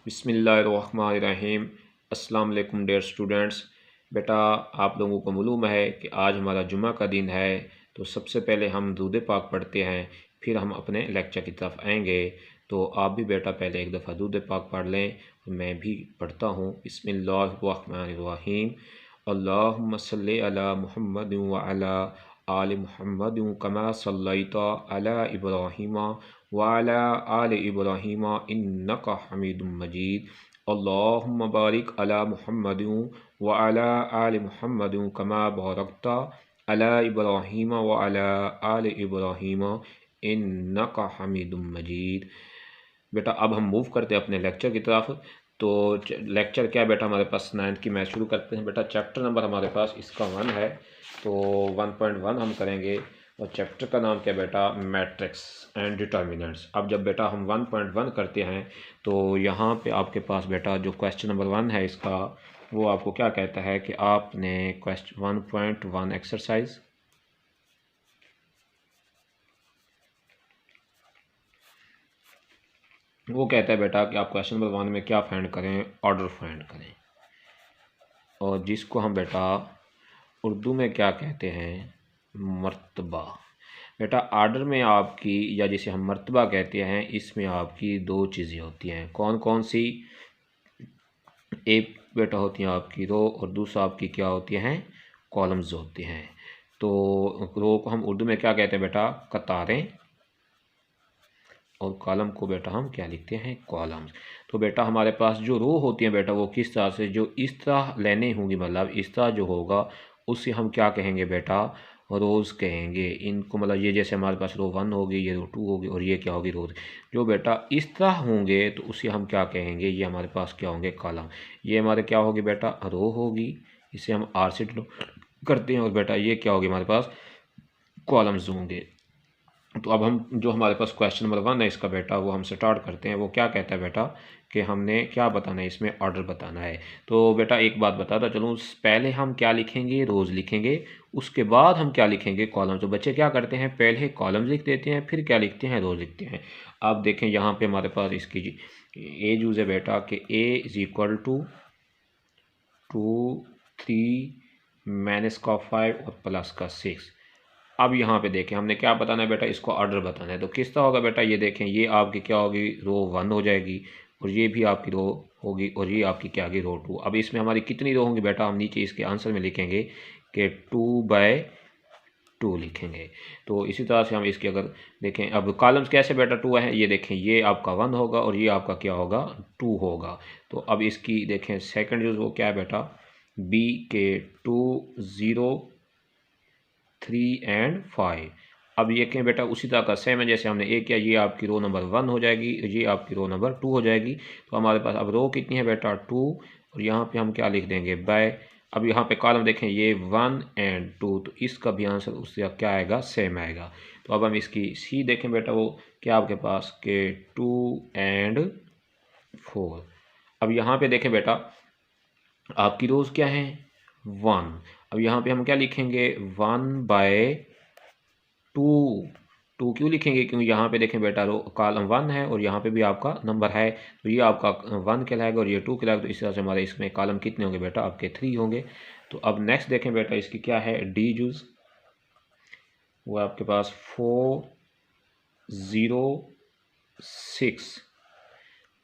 बिस्मिल्लाहिर्रहमानिर्रहीम। अस्सलाम वालेकुम डियर स्टूडेंट्स। बेटा आप लोगों को मालूम है कि आज हमारा जुमा का दिन है, तो सबसे पहले हम दुरूद पाक पढ़ते हैं, फिर हम अपने लेक्चर की तरफ आएंगे। तो आप भी बेटा पहले एक दफ़ा दुरूद पाक पढ़ लें, मैं भी पढ़ता हूँ। बिस्मिल्लाहिर्रहमानिर्रहीम। अल्लाहुम्मा सल्लि अला मुहम्मद व अला आलि मुहम्मद कमा सल्लैता अला इब्राहीम व अला आलि इब्राहीम इन्नका हमीदुम मजीद। अल्लाहुम्मा बारिक अला मुहम्मद व अला आलि मुहम्मद कमा बारकता अला इब्राहीम व अला आलि इब्राहीम इन्नका हमीदुम मजीद। बेटा अब हम मूव करते हैं अपने लेक्चर की तरफ। तो लेक्चर क्या बेटा हमारे पास 9th की मैथ शुरू करते हैं। बेटा चैप्टर नंबर हमारे पास इसका 1 है, तो 1.1 हम करेंगे। और चैप्टर का नाम क्या बेटा, मैट्रिक्स एंड डिटर्मिनेंट्स। अब जब बेटा हम 1.1 करते हैं तो यहाँ पे आपके पास बेटा जो क्वेश्चन नंबर 1 है इसका, वो आपको क्या कहता है कि आपने क्वेश्चन 1.1 एक्सरसाइज वो कहता है बेटा कि आप क्वेश्चन नंबर 1 में क्या फाइंड करें, ऑर्डर फाइंड करें। और जिसको हम बेटा उर्दू में क्या कहते हैं, मर्तबा। बेटा आर्डर में आपकी, या जिसे हम मर्तबा कहते हैं, इसमें आपकी दो चीज़ें होती हैं। कौन कौन सी? एक बेटा होती हैं आपकी रो, और दूसरा आपकी क्या होती हैं, कॉलम्स होते हैं। तो रो को हम उर्दू में क्या कहते हैं बेटा, कतारें, और कॉलम को बेटा हम क्या लिखते हैं, कॉलम्स। तो बेटा हमारे पास जो रो होती हैं बेटा वो किस तरह से, जो इस तरह लेने होंगी, मतलब इस तरह जो होगा उससे हम क्या कहेंगे बेटा, रोज़ कहेंगे इनको। मतलब ये जैसे हमारे पास रो 1 होगी, ये रो 2 होगी, और ये क्या होगी, रोज़। जो बेटा इस तरह होंगे तो उसे हम क्या कहेंगे, ये हमारे पास क्या होंगे, कॉलम। ये हमारे क्या होगी बेटा, रो होगी, इसे हम आर से करते हैं। और बेटा ये क्या होगी हमारे पास, कॉलम्स होंगे। तो अब हम जो हमारे पास क्वेश्चन नंबर 1 है इसका बेटा, वो हम स्टार्ट करते हैं। वो क्या कहता है बेटा कि हमने क्या बताना है, इसमें ऑर्डर बताना है। तो बेटा एक बात बताता चलूँ, पहले हम क्या लिखेंगे, रोज़ लिखेंगे, उसके बाद हम क्या लिखेंगे, कॉलम। तो बच्चे क्या करते हैं, पहले कॉलम लिख देते हैं, फिर क्या लिखते हैं, रोज़ लिखते हैं। आप देखें यहाँ पे हमारे पास इसकी ए यूज़ है बेटा कि A is equal to 2 3 minus का 5 और प्लस का 6। अब यहाँ पे देखें हमने क्या बताना है बेटा, इसको ऑर्डर बताना है। तो किस तरह होगा बेटा, ये देखें, ये आपकी क्या होगी, रो 1 हो जाएगी, और ये भी आपकी रो होगी, और ये आपकी क्या होगी, रो 2। अब इसमें हमारी कितनी रो होंगी बेटा, हम नीचे इसके आंसर में लिखेंगे कि 2/2 लिखेंगे। तो इसी तरह से हम इसके अगर देखें, अब कॉलम्स कैसे बेटा 2 है, ये देखें, ये आपका 1 होगा और ये आपका क्या होगा, 2 होगा। तो अब इसकी देखें सेकंड यूज़ वो क्या है बेटा, बी के 2 0 3 एंड 5। अब ये कहें बेटा उसी तरह का सेम है जैसे हमने ए किया, ये आपकी रो नंबर 1 हो जाएगी, ये आपकी रो नंबर 2 हो जाएगी। तो हमारे पास अब रो कितनी है बेटा, 2, और यहाँ पे हम क्या लिख देंगे, बाय। अब यहाँ पे कॉलम देखें, ये 1 एंड 2, तो इसका भी आंसर उससे क्या आएगा, सेम आएगा। तो अब हम इसकी सी देखें बेटा, वो क्या आपके पास के 2 एंड 4। अब यहाँ पे देखें बेटा आपकी रोज़ क्या है, 1। अब यहाँ पे हम क्या लिखेंगे, 1/2। 2 क्यों लिखेंगे, क्योंकि यहाँ पे देखें बेटा रो कॉलम 1 है और यहाँ पे भी आपका नंबर है, तो ये आपका 1 कहलाएगा और ये 2 कहलाएगा। तो इस तरह से हमारे इसमें कॉलम कितने होंगे बेटा, आपके 3 होंगे। तो अब नेक्स्ट देखें बेटा, इसकी क्या है, डी जूस, वो आपके पास 4 0 6।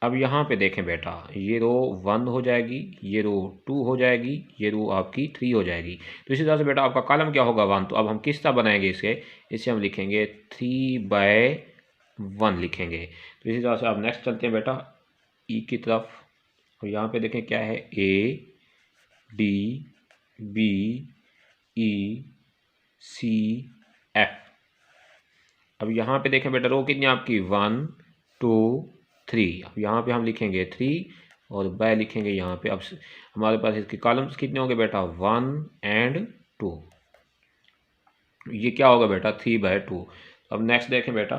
अब यहाँ पे देखें बेटा, ये रो 1 हो जाएगी, ये रो 2 हो जाएगी, ये रो आपकी 3 हो जाएगी। तो इसी तरह से बेटा आपका कॉलम क्या होगा, 1। तो अब हम किस तरह बनाएंगे इसे हम लिखेंगे 3/1 लिखेंगे। तो इसी तरह से अब नेक्स्ट चलते हैं बेटा ई की तरफ। और यहाँ पे देखें क्या है, A D B E C F. अब यहाँ पे देखें बेटा रो कितनी आपकी, 1 2 3। अब यहाँ पे हम लिखेंगे 3 और बाय लिखेंगे यहाँ पे। अब हमारे पास इसके कॉलम्स कितने होंगे बेटा, 1 एंड 2। ये क्या होगा बेटा, 3/2। अब नेक्स्ट देखें बेटा,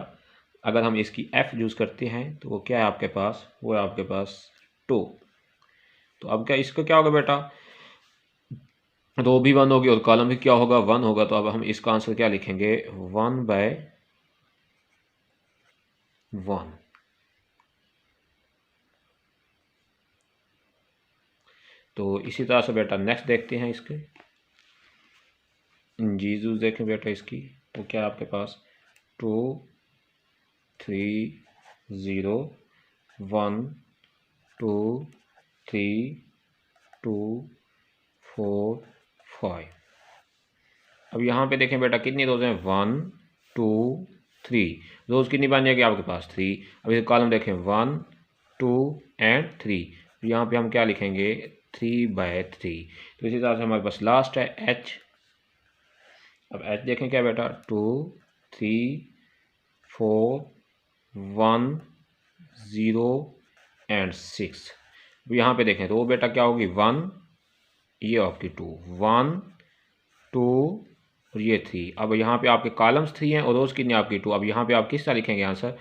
अगर हम इसकी एफ यूज़ करते हैं तो वो क्या है आपके पास, वो है आपके पास 2। तो अब क्या इसका क्या होगा बेटा, रो भी 1 होगी और कॉलम भी क्या होगा, 1 होगा। तो अब हम इसका आंसर क्या लिखेंगे, 1/1। तो इसी तरह से बेटा नेक्स्ट देखते हैं इसके जीजूस देखें बेटा इसकी, तो क्या है आपके पास 2 3 0 1 2 3 2 4 5। अब यहाँ पे देखें बेटा कितनी रोज हैं 1 2 3, रोज कितनी बन जाएगी आपके पास 3। अब इस कॉलम देखें 1 2 एंड 3, यहाँ पे हम क्या लिखेंगे 3/3। तो इसी तरह से हमारे पास लास्ट है h। अब h देखें क्या बेटा 2 3 4 1 0 एंड 6। अब यहाँ पे देखें रो बेटा क्या होगी 1, ये आपकी 2 1 2 और ये 3। अब यहाँ पे आपके कॉलम्स 3 हैं और रोज कितनी आपकी 2। अब यहाँ पे आप किस तरह लिखेंगे आंसर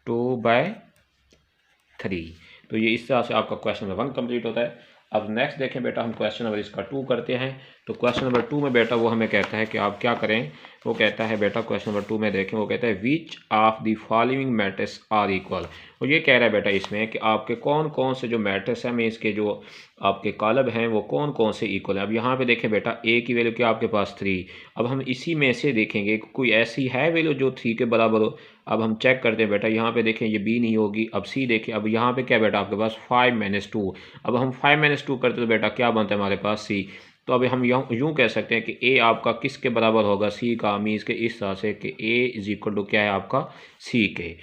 2/3। तो ये इस तरह से आपका क्वेश्चन नंबर 1 कंप्लीट होता है। अब नेक्स्ट देखें बेटा हम क्वेश्चन नंबर इसका 2 करते हैं। तो क्वेश्चन नंबर 2 में बेटा वो हमें कहता है कि आप क्या करें, वो कहता है बेटा क्वेश्चन नंबर 2 में देखें, वो कहता है which of the following matrix are equal. और ये कह रहा है बेटा इसमें कि आपके कौन कौन से जो मैट्रिक्स हैं, इसके जो आपके कॉलम हैं वो कौन कौन से इक्वल हैं। अब यहाँ पे देखें बेटा ए की वैल्यू क्या आपके पास 3। अब हम इसी में से देखेंगे कोई ऐसी है वैल्यू जो 3 के बराबर हो। अब हम चेक करते हैं बेटा, यहाँ पे देखें ये बी नहीं होगी। अब सी देखें, अब यहाँ पे क्या बेटा आपके पास 5 - 2। अब हम 5 - 2 करते तो बेटा क्या बनता है हमारे पास सी। तो अभी हम यूँ कह सकते हैं कि ए आपका किसके बराबर होगा सी का, मीन्स के इस तरह से कि ए इज इक्वल टू क्या है आपका सी के।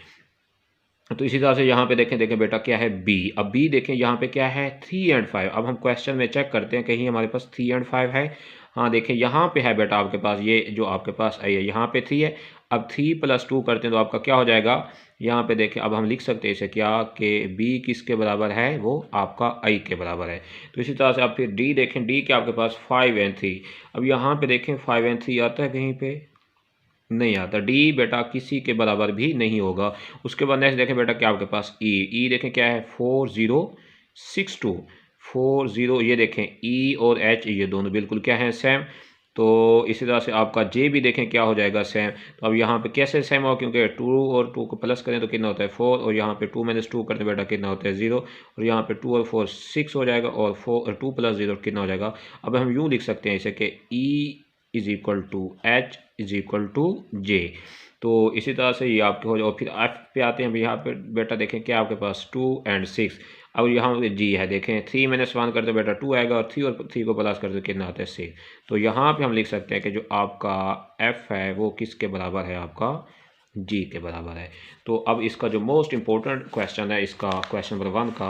तो इसी तरह से यहाँ पे देखें बेटा क्या है बी। अब बी देखें यहाँ पे क्या है 3 और 5। अब हम क्वेश्चन में चेक करते हैं कहीं हमारे पास 3 और 5 है। हाँ देखें यहाँ पे है बेटा आपके पास, ये जो आपके पास आई है यहाँ पे 3 है। अब 3 + 2 करते हैं तो आपका क्या हो जाएगा, यहाँ पे देखें अब हम लिख सकते हैं इसे क्या कि बी किसके बराबर है, वो आपका आई के बराबर है। तो इसी तरह से आप फिर डी देखें, डी के आपके पास 5 और 3। अब यहाँ पे देखें 5 और 3 आता है कहीं पे, नहीं आता। डी बेटा किसी के बराबर भी नहीं होगा। उसके बाद नेक्स्ट देखें बेटा क्या आपके पास ई देखें क्या है 4062 40। ये देखें ई और एच ये दोनों बिल्कुल क्या है सेम। तो इसी तरह से आपका जे भी देखें क्या हो जाएगा सेम। तो अब यहाँ पे कैसे सेम हो, क्योंकि 2 और 2 को प्लस करें तो कितना होता है 4, और यहाँ पे 2 - 2 करते बेटा कितना होता है 0, और यहाँ पे 2 और 4 6 हो जाएगा, और 2 + 0 कितना हो जाएगा। अब हम यूँ लिख सकते हैं इसे कि E is equal to H is equal to J. तो इसी तरह से ये आपके हो जाए। और फिर एफ पे आते हैं, यहाँ पे बेटा देखें क्या आपके पास 2 और 6। अब यहाँ जी है देखें 3 - 1 करते बेटा 2 आएगा, और 3 को प्लस करते कितना आता है 6। तो यहाँ पे हम लिख सकते हैं कि जो आपका एफ है वो किसके बराबर है, आपका जी के बराबर है। तो अब इसका जो मोस्ट इम्पोर्टेंट क्वेश्चन है इसका क्वेश्चन नंबर 1 का,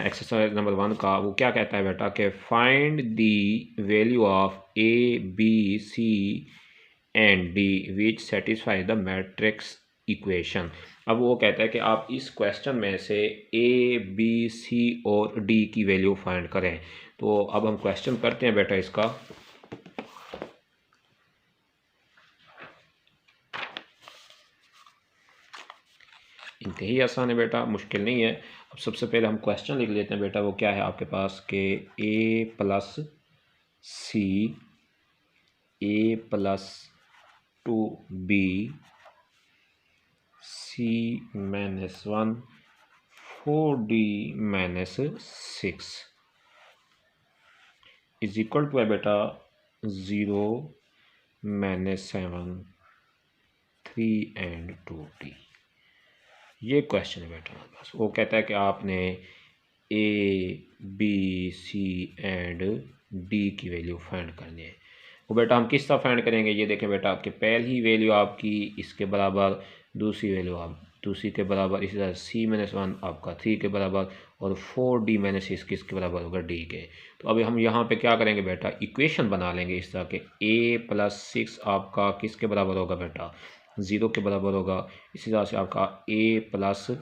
एक्सरसाइज नंबर 1 का, वो क्या कहता है बेटा कि find the value of A B C and D which satisfy the matrix equation. अब वो कहता है कि आप इस क्वेश्चन में से ए बी सी और डी की वैल्यू फाइंड करें। तो अब हम क्वेश्चन करते हैं बेटा इसका। इंतही आसान है बेटा, मुश्किल नहीं है। अब सबसे पहले हम क्वेश्चन लिख लेते हैं बेटा, वो क्या है आपके पास कि A + C A + 2b c - 1 4d - 6 is equal to है बेटा 0 - 7 3 और 2d। ये क्वेश्चन है बेटा हमारे पास। वो कहता है कि आपने A B C and D की वैल्यू फाइंड करनी है। वो बेटा हम किस तरह फाइंड करेंगे, ये देखें बेटा आपके पहली वैल्यू आपकी इसके बराबर, दूसरी वैल्यू आप दूसरी के बराबर, इसी तरह c - 1 आपका 3 के बराबर, और 4d - 6 किसके बराबर होगा d के। तो अभी हम यहाँ पे क्या करेंगे बेटा इक्वेशन बना लेंगे इस तरह के a + 6 आपका किसके बराबर होगा बेटा 0 के बराबर होगा। इसी तरह से आपका a +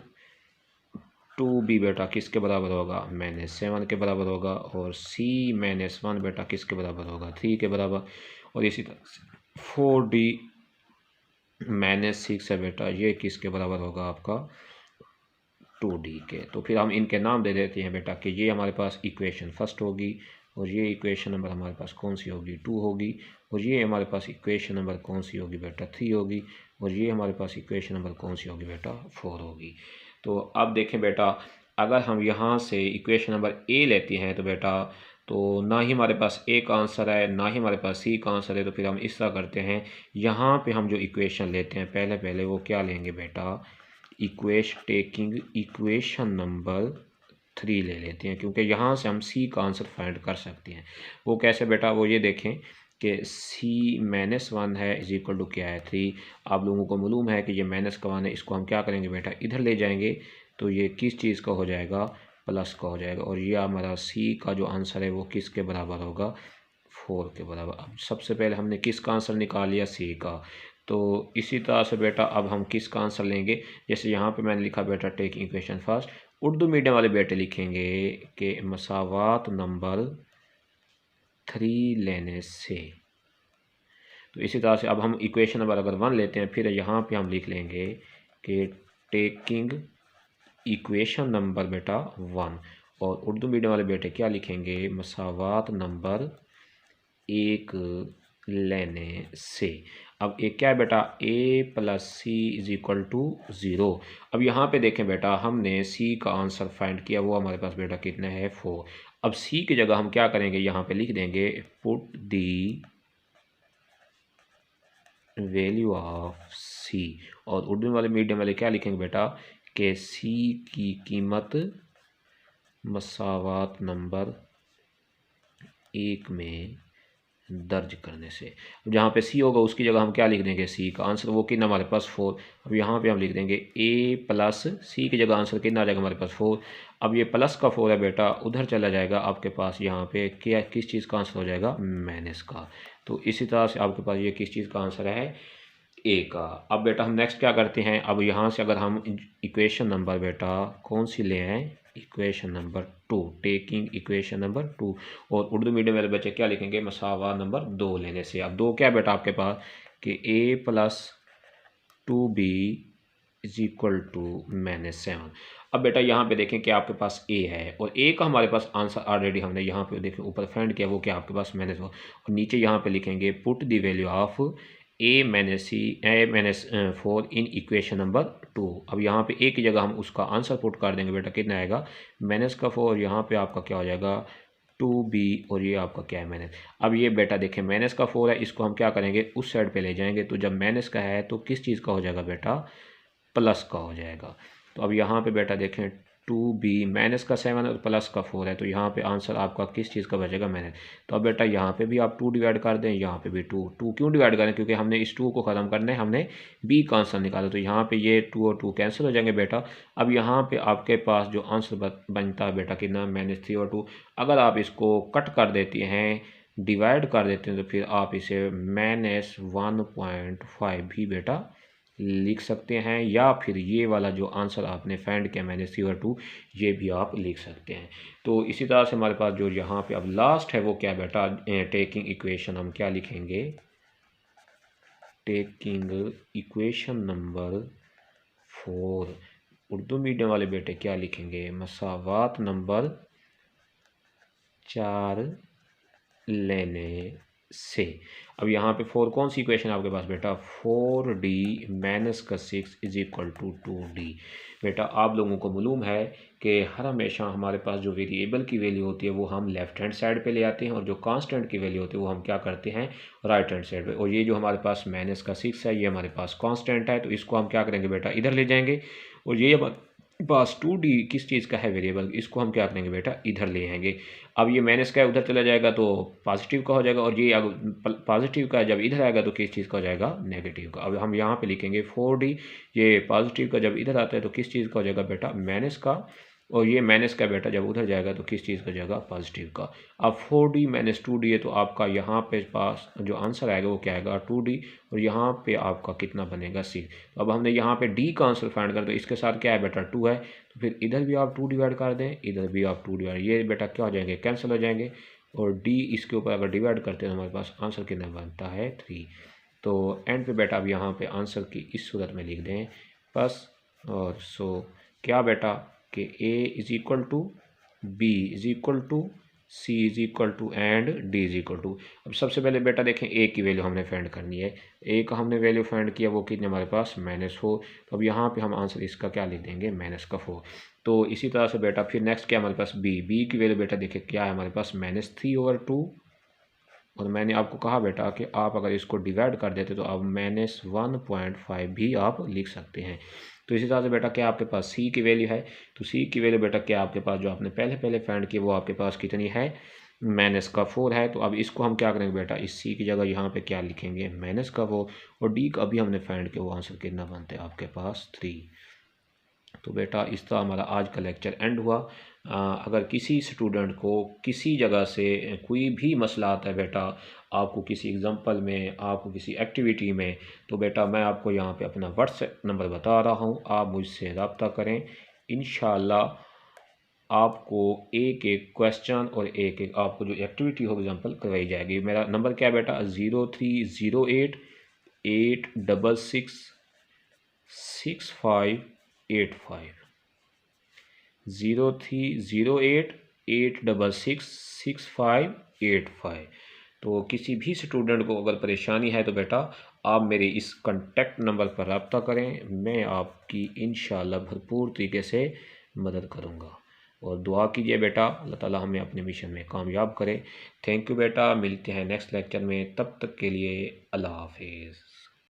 2b बेटा किसके बराबर होगा -7 के बराबर होगा, और c - 1 बेटा किसके बराबर होगा 3 के बराबर, और इसी तरह से 4d - 6 है बेटा ये किसके बराबर होगा आपका 2d के। तो फिर हम इनके नाम दे देते हैं बेटा कि ये हमारे पास इक्वेशन फर्स्ट होगी, और ये इक्वेशन नंबर हमारे पास कौन सी होगी 2 होगी, और ये हमारे पास इक्वेशन नंबर कौन सी होगी बेटा 3 होगी, और ये हमारे पास इक्वेशन नंबर कौन सी होगी बेटा 4 होगी। तो अब देखें बेटा अगर हम यहाँ से इक्वेशन नंबर ए लेते हैं तो बेटा तो ना ही हमारे पास ए का आंसर है ना ही हमारे पास सी का आंसर है। तो फिर हम इस तरह करते हैं, यहाँ पे हम जो इक्वेशन लेते हैं पहले वो क्या लेंगे बेटा, टेकिंग इक्वेशन नंबर 3 ले लेते हैं, क्योंकि यहाँ से हम सी का आंसर फाइंड कर सकते हैं। वो कैसे बेटा, वो ये देखें कि C-1 है इज इक्वल टू क्या है 3। आप लोगों को मालूम है कि ये माइनस का 1 है, इसको हम क्या करेंगे बेटा, इधर ले जाएंगे तो ये किस चीज़ का हो जाएगा, प्लस का हो जाएगा। और ये हमारा सी का जो आंसर है वो किसके बराबर होगा, 4 के बराबर। अब सबसे पहले हमने किसका आंसर निकाल लिया, सी का। तो इसी तरह से बेटा अब हम किसका आंसर लेंगे, जैसे यहाँ पे मैंने लिखा बेटा taking equation first. Urdu medium वाले बेटे लिखेंगे कि मसावात नंबर 3 लेने से। तो इसी तरह से अब हम इक्वेशन नंबर अगर 1 लेते हैं, फिर यहाँ पे हम लिख लेंगे कि टेकिंग इक्वेशन नंबर बेटा 1, और उर्दू मीडियम वाले बेटे क्या लिखेंगे, मसावात नंबर 1 लेने से। अब एक क्या है बेटा, a plus C is equal to 0। अब यहाँ पे देखें बेटा, हमने c का आंसर फाइंड किया, वो हमारे पास बेटा कितना है 4। अब c की जगह हम क्या करेंगे, यहाँ पे लिख देंगे put the value of c। और उर्दू वाले मीडियम वाले क्या लिखेंगे बेटा कि c की कीमत मसावात नंबर 1 में दर्ज करने से। जहाँ पे सी होगा उसकी जगह हम क्या लिख देंगे, सी का आंसर वो कितना हमारे पास 4। अब यहाँ पे हम लिख देंगे ए प्लस सी की जगह आंसर कितना आ जाएगा हमारे पास 4। अब ये प्लस का 4 है बेटा, उधर चला जाएगा आपके पास, यहाँ पे क्या किस चीज़ का आंसर हो जाएगा, माइनस का। तो इसी तरह से आपके पास ये किस चीज़ का आंसर है, ए का। अब बेटा हम नेक्स्ट क्या करते हैं, अब यहाँ से अगर हम इक्वेशन नंबर बेटा कौन सी ले आए, equation number 2, taking equation number 2। और उर्दू मीडियम वाले बच्चे क्या लिखेंगे, मसावा नंबर 2 लेने से। अब 2 क्या बेटा आपके पास कि a plus 2b is equal to -7। अब बेटा यहाँ पे देखें कि आपके पास a है, और a का हमारे पास आंसर ऑलरेडी हमने यहाँ पे देखें ऊपर फाइंड किया, वो क्या आपके पास -4। और नीचे यहाँ पे लिखेंगे put the value of a-4 in equation number 2। अब यहाँ पे a की जगह हम उसका आंसर पुट कर देंगे बेटा, कितना आएगा -4। यहाँ पे आपका क्या हो जाएगा 2b, और ये आपका क्या है माइनस। अब ये बेटा देखें -4 है, इसको हम क्या करेंगे उस साइड पे ले जाएंगे, तो जब माइनस का है तो किस चीज़ का हो जाएगा बेटा, प्लस का हो जाएगा। तो अब यहाँ पे बेटा देखें 2b, -7 और प्लस का 4 है, तो यहाँ पे आंसर आपका किस चीज़ का बचेगा, माइनस। तो अब बेटा यहाँ पे भी आप 2 डिवाइड कर दें, यहाँ पे भी 2 क्यों डिवाइड करें, क्योंकि हमने इस 2 को ख़त्म करना है, हमने b का आंसर निकाला। तो यहाँ पे ये 2 और 2 कैंसिल हो जाएंगे बेटा। अब यहाँ पे आपके पास जो आंसर बनता है बेटा कितना, -3 और 2। अगर आप इसको कट कर देते हैं, डिवाइड कर देते हैं, तो फिर आप इसे -1.5 भी बेटा लिख सकते हैं, या फिर ये वाला जो आंसर आपने फाइंड किया -3/2, ये भी आप लिख सकते हैं। तो इसी तरह से हमारे पास जो यहाँ पे अब लास्ट है वो क्या बेटा, टेकिंग इक्वेशन हम क्या लिखेंगे, taking equation number 4। Urdu medium वाले बेटे क्या लिखेंगे, मसावात नंबर 4 लेने से। अब यहाँ पे 4 कौन सी इक्वेशन आपके पास बेटा, 4d - 6 is equal to 2d। बेटा आप लोगों को मालूम है कि हर हमेशा हमारे पास जो वेरिएबल की वैल्यू होती है वो हम लेफ्ट हैंड साइड पे ले आते हैं, और जो कांस्टेंट की वैल्यू होती है वो हम क्या करते हैं, राइट हैंड साइड पे। और ये जो हमारे पास -6 है, ये हमारे पास कांस्टेंट है, तो इसको हम क्या करेंगे बेटा, इधर ले जाएंगे। और ये पास 2d किस चीज़ का है, वेरिएबल, इसको हम क्या करेंगे बेटा, इधर ले आएंगे। अब ये माइनस का है, उधर चला जाएगा तो पॉजिटिव का हो जाएगा, और ये पॉजिटिव का जब इधर आएगा तो किस चीज़ का हो जाएगा, नेगेटिव का। अब हम यहाँ पे लिखेंगे 4d, ये पॉजिटिव का जब इधर आता है तो किस चीज़ का हो जाएगा बेटा, माइनस का। और ये माइनस का बेटा जब उधर जाएगा तो किस चीज़ का जाएगा, पॉजिटिव का। अब 4d - 2d है, तो आपका यहाँ पे पास जो आंसर आएगा वो क्या आएगा, 2d, और यहाँ पे आपका कितना बनेगा 6। तो अब हमने यहाँ पे d का आंसर फाइंड कर, तो इसके साथ क्या है बेटा 2 है, तो फिर इधर भी आप 2 डिवाइड कर दें, इधर भी आप 2 डिवाइड, ये बेटा क्या हो जाएंगे, कैंसिल हो जाएंगे। और d इसके ऊपर अगर डिवाइड करते हैं तो हमारे पास आंसर कितना बनता है 3। तो एंड पे बेटा अब यहाँ पे आंसर की इस सूरत में लिख दें बस। और सो क्या बेटा कि a is equal to b is equal to c is equal to and d is equal to. अब सबसे पहले बेटा देखें a की वैल्यू हमने फाइंड करनी है, a का हमने वैल्यू फाइंड किया, वो कितने हमारे पास -4। तो अब यहाँ पे हम आंसर इसका क्या लिख देंगे, -4। तो इसी तरह से बेटा फिर नेक्स्ट क्या हमारे पास बी की वैल्यू बेटा देखिए क्या है हमारे पास -3/2। और मैंने आपको कहा बेटा कि आप अगर इसको डिवाइड कर देते तो आप -1.5 भी आप लिख सकते हैं। तो इसी तरह से बेटा क्या आपके पास सी की वैल्यू है, तो सी की वैल्यू बेटा क्या आपके पास जो आपने पहले फाइंड की वो आपके पास कितनी है, -4 है। तो अब इसको हम क्या करेंगे बेटा, इस सी की जगह यहाँ पे क्या लिखेंगे -4, और डी का अभी हमने फाइंड किया वो आंसर कितना बनता है आपके पास 3। तो बेटा इस तरह हमारा आज का लेक्चर एंड हुआ। अगर किसी स्टूडेंट को किसी जगह से कोई भी मसला आता है बेटा, आपको किसी एग्ज़ाम्पल में, आपको किसी एक्टिविटी में, तो बेटा मैं आपको यहाँ पे अपना व्हाट्सएप नंबर बता रहा हूँ, आप मुझसे रब्ता करें। इंशाल्लाह आपको एक एक क्वेश्चन और एक एक आपको जो एक्टिविटी हो एग्जाम्पल करवाई जाएगी। मेरा नंबर क्या है बेटा 0308-866-6585, 0308-866-6585। तो किसी भी स्टूडेंट को अगर परेशानी है तो बेटा आप मेरे इस कॉन्टेक्ट नंबर पर रब्ता करें, मैं आपकी इंशाल्लाह भरपूर तरीके से मदद करूँगा। और दुआ कीजिए बेटा अल्लाह ताला हमें अपने मिशन में कामयाब करे। थैंक यू बेटा, मिलते हैं नेक्स्ट लेक्चर में, तब तक के लिए अल्लाह हाफिज़।